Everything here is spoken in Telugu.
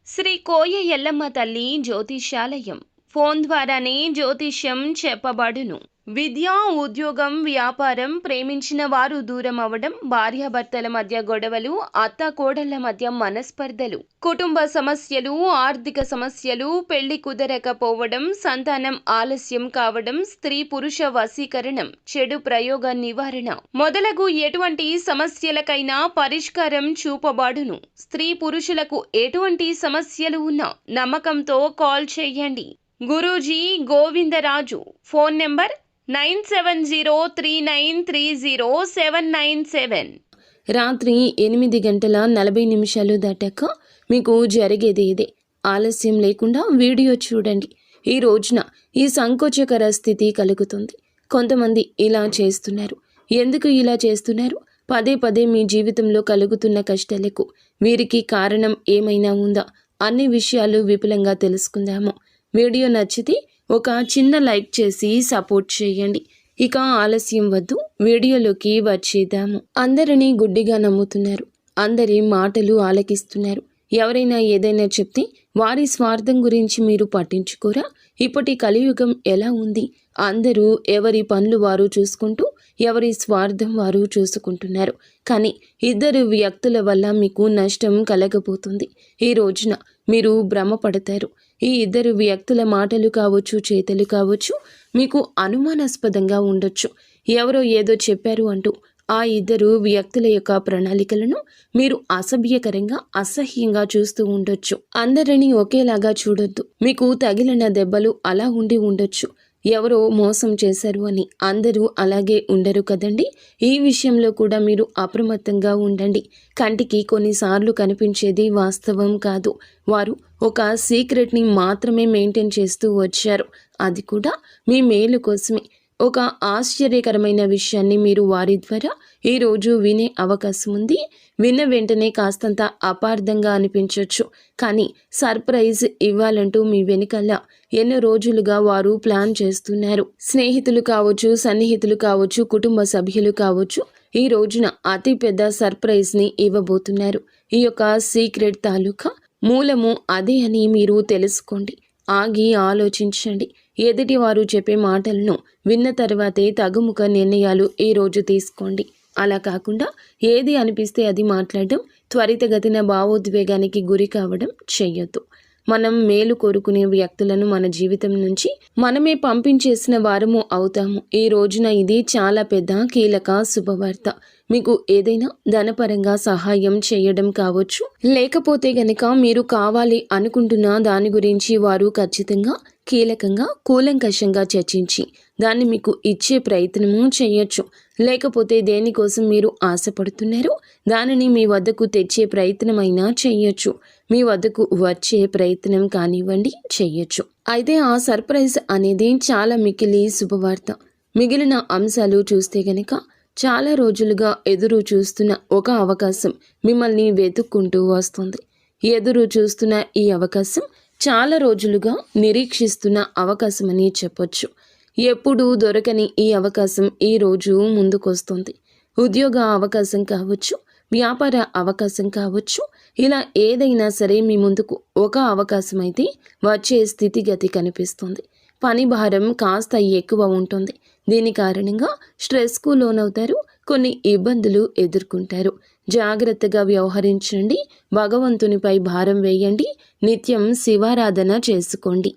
శ్రీ కోయ ఎల్లమ్మ తల్లి జ్యోతిష్యాలయం ఫోన్ ద్వారానే జ్యోతిష్యం చెప్పబడును. విద్య, ఉద్యోగం, వ్యాపారం, ప్రేమించిన వారు దూరం అవడం, భార్యాభర్తల మధ్య గొడవలు, అత్త కోడళ్ల మధ్య మనస్పర్ధలు, కుటుంబ సమస్యలు, ఆర్థిక సమస్యలు, పెళ్లి కుదరకపోవడం, సంతానం ఆలస్యం కావడం, స్త్రీ పురుష వశీకరణం, చెడు ప్రయోగ నివారణ మొదలగు ఎటువంటి సమస్యలకైనా పరిష్కారం చూపబడును. స్త్రీ పురుషులకు ఎటువంటి సమస్యలు ఉన్నా నమ్మకంతో కాల్ చేయండి. గురూజీ గోవిందరాజు. Phone number 9703930797. రాత్రి 8:40 దాటాక మీకు జరిగేది ఇదే. ఆలస్యం లేకుండా వీడియో చూడండి. ఈ రోజున ఈ సంకోచకర స్థితి కలుగుతుంది. కొంతమంది ఇలా చేస్తున్నారు. ఎందుకు ఇలా చేస్తున్నారు? పదే పదే మీ జీవితంలో కలుగుతున్న కష్టాలకు వీరికి కారణం ఏమైనా ఉందా? అన్ని విషయాలు విపులంగా తెలుసుకుందాము. వీడియో నచ్చితే ఒక చిన్న లైక్ చేసి సపోర్ట్ చేయండి. ఇక ఆలస్యం వద్దు, వీడియోలోకి వచ్చేద్దాము. అందరినీ గుడ్డిగా నమ్ముతున్నారు. అందరి మాటలు ఆలకిస్తున్నారు. ఎవరైనా ఏదైనా చెప్తే వారి స్వార్థం గురించి మీరు పట్టించుకోరా? ఇప్పటి కలియుగం ఎలా ఉంది? అందరూ ఎవరి పనులు వారు చూసుకుంటూ ఎవరి స్వార్థం వారు చూసుకుంటున్నారు. కానీ ఇద్దరు వ్యక్తుల వల్ల మీకు నష్టం కలగబోతుంది. ఈ రోజున మీరు భ్రమపడతారు. ఈ ఇద్దరు వ్యక్తుల మాటలు కావచ్చు, చేతలు కావచ్చు, మీకు అనుమానాస్పదంగా ఉండొచ్చు. ఎవరో ఏదో చెప్పారు అంటూ ఆ ఇద్దరు వ్యక్తుల యొక్క ప్రణాళికలను మీరు అసభ్యకరంగా, అసహ్యంగా చూస్తూ ఉండొచ్చు. అందరినీ ఒకేలాగా చూడొద్దు. మీకు తగిలిన దెబ్బలు అలా ఉండి ఉండొచ్చు. ఎవరో మోసం చేశారు అని అందరూ అలాగే ఉండరు కదండి. ఈ విషయంలో కూడా మీరు అప్రమత్తంగా ఉండండి. కంటికి కొన్నిసార్లు కనిపించేది వాస్తవం కాదు. వారు ఒక సీక్రెట్ని మాత్రమే మెయింటైన్ చేస్తూ వచ్చారు. అది కూడా మీ మేలు కోసమే. ఒక ఆశ్చర్యకరమైన విషయాన్ని మీరు వారి ద్వారా ఈరోజు వినే అవకాశం ఉంది. విన్న వెంటనే కాస్తంత అపార్థంగా అనిపించవచ్చు. కానీ సర్ప్రైజ్ ఇవ్వాలంటూ మీ వెనుకల ఎన్నో రోజులుగా వారు ప్లాన్ చేస్తున్నారు. స్నేహితులు కావచ్చు, సన్నిహితులు కావచ్చు, కుటుంబ సభ్యులు కావచ్చు, ఈ రోజున అతి పెద్ద సర్ప్రైజ్ని ఇవ్వబోతున్నారు. ఈ యొక్క సీక్రెట్ తాలూకా మూలము అదే అని మీరు తెలుసుకోండి. ఆగి ఆలోచించండి. ఎదుటి వారు చెప్పే మాటలను విన్న తర్వాతే తగుముఖ నిర్ణయాలు ఈరోజు తీసుకోండి. అలా కాకుండా ఏది అనిపిస్తే అది మాట్లాడడం, త్వరితగతిన భావోద్వేగానికి గురి కావడం చెయ్యొద్దు. మనం మేలు కోరుకునే వ్యక్తులను మన జీవితం నుంచి మనమే పంపించేసిన వారము అవుతాము. ఈ రోజున ఇది చాలా పెద్ద కీలక శుభవార్త. మీకు ఏదైనా ధనపరంగా సహాయం చేయడం కావచ్చు, లేకపోతే గనక మీరు కావాలి అనుకుంటున్న దాని గురించి వారు ఖచ్చితంగా కీలకంగా కూలంకషంగా చర్చించి దాన్ని మీకు ఇచ్చే ప్రయత్నము చేయొచ్చు. లేకపోతే దేనికోసం మీరు ఆశపడుతున్నారో దానిని మీ వద్దకు తెచ్చే ప్రయత్నమైనా చేయొచ్చు. మీ వద్దకు వచ్చే ప్రయత్నం కానివ్వండి, చేయొచ్చు. అయితే ఆ సర్ప్రైజ్ అనేది చాలా మికిలి శుభవార్త. మిగిలిన అంశాలు చూస్తే గనక చాలా రోజులుగా ఎదురు చూస్తున్న ఒక అవకాశం మిమ్మల్ని వెతుక్కుంటూ వస్తుంది. ఎదురు చూస్తున్న ఈ అవకాశం చాలా రోజులుగా నిరీక్షిస్తున్న అవకాశం అని చెప్పొచ్చు. ఎప్పుడూ దొరకని ఈ అవకాశం ఈ రోజు ముందుకొస్తుంది. ఉద్యోగ అవకాశం కావచ్చు, వ్యాపార అవకాశం కావచ్చు, ఇలా ఏదైనా సరే మీ ముందుకు ఒక అవకాశం అయితే వచ్చే స్థితిగతి కనిపిస్తుంది. పని భారం కాస్త ఎక్కువ ఉంటుంది. దీని కారణంగా స్ట్రెస్కు లోనవుతారు. కొన్ని ఇబ్బందులు ఎదుర్కొంటారు. జాగ్రత్తగా వ్యవహరించండి. భగవంతునిపై భారం వేయండి. నిత్యం శివారాధన చేసుకోండి.